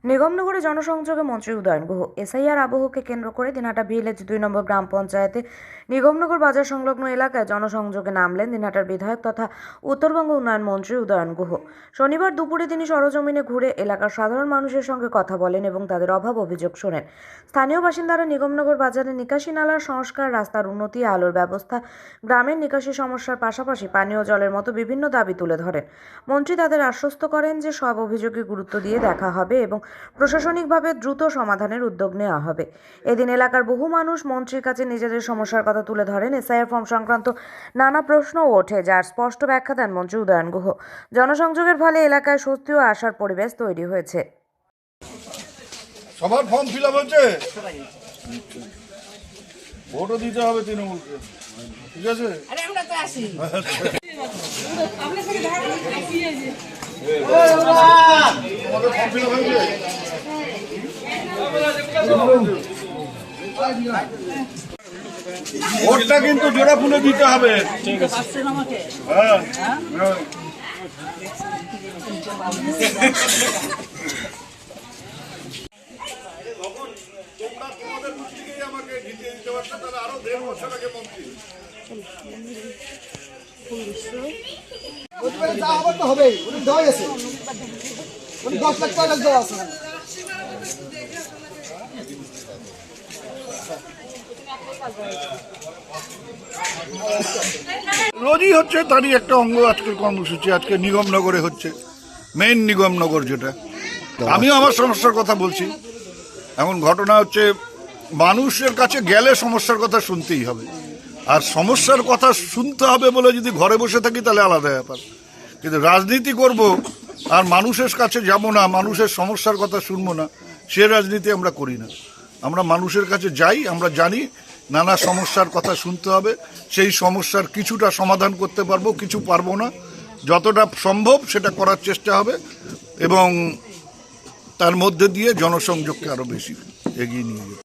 নিগমনগরে জনসংযোগে মন্ত্রী উদয়ন গুহ। এসআইআর আবহকে কেন্দ্র করে দিনহাটা ভিলেজ 2 নম্বর গ্রাম পঞ্চায়েতে নিগমনগর বাজার সংলগ্ন এলাকায় জনসংযোগে নামলেন দিনহাটার বিধায়ক তথা উত্তরবঙ্গ উন্নয়ন মন্ত্রী উদয়ন গুহ। শনিবার দুপুরে তিনি সরজমিনে ঘুরে এলাকার সাধারণ মানুষের সঙ্গে কথা বলেন এবং তাদের অভাব অভিযোগ শোনেন। স্থানীয় বাসিন্দারা নিগমনগর বাজারে নিকাশি নালার সংস্কার, রাস্তার উন্নতি, আলোর ব্যবস্থা, গ্রামের নিকাশি সমস্যার পাশাপাশি পানীয় জলের মতো বিভিন্ন দাবি তুলে ধরেন। মন্ত্রী তাদের আশ্বস্ত করেন যে সব অভিযোগে গুরুত্ব দিয়ে দেখা হবে এবং প্রশাসনিকভাবে দ্রুত সমাধানের উদ্যোগ নেওয়া হবে। এদিন এলাকার বহু মানুষ মন্ত্রীর কাছে নিজেদের সমস্যার কথা তুলে ধরেন। এসআইআর ফর্ম সংক্রান্ত নানা প্রশ্নও ওঠে, যার স্পষ্ট ব্যাখ্যা দেন মন্ত্রী উদয়ন গুহ। জনসংযোগের ফলে এলাকায় স্বস্তি ও আশার পরিবেশ তৈরি হয়েছে। সবার ফর্ম ফিল আপ হচ্ছে, ভোটও দিতে হবে তৃণমূলকে, ঠিক আছে? তোমাদের ফর্ম ফিল আপ হয়েছে? ভোটটা কিন্তু জোড়া ফুলে দিতে হবে। হ্যাঁ, হ্যাঁ। আরো 1.5 বছর আগে মন্ত্রী হবেই, উনি দেওয়া গেছে, উনি 10 লাখ 6 লাখ দেওয়া আছে। রোজই হচ্ছে, তারই একটা অঙ্গ আজকের কর্মসূচি। আজকে নিগমনগরে হচ্ছে, মেইন নিগমনগর যেটা। আমিও আমার সমস্যার কথা বলছি। এখন ঘটনা হচ্ছে, মানুষের কাছে গেলে সমস্যার কথা শুনতেই হবে, আর সমস্যার কথা শুনতে হবে বলে যদি ঘরে বসে থাকি তাহলে আলাদা ব্যাপার। কিন্তু রাজনীতি করব আর মানুষের কাছে যাব না, মানুষের সমস্যার কথা শুনবো না, সে রাজনীতি আমরা করি না। আমরা মানুষের কাছে যাই, আমরা জানি নানা সমস্যার কথা শুনতে হবে, সেই সমস্যার কিছুটা সমাধান করতে পারবো, কিছু পারবো না। যতটা সম্ভব সেটা করার চেষ্টা হবে এবং তার মধ্যে দিয়ে জনসংযোগকে আরো বেশি এগিয়ে নিয়ে যাবে।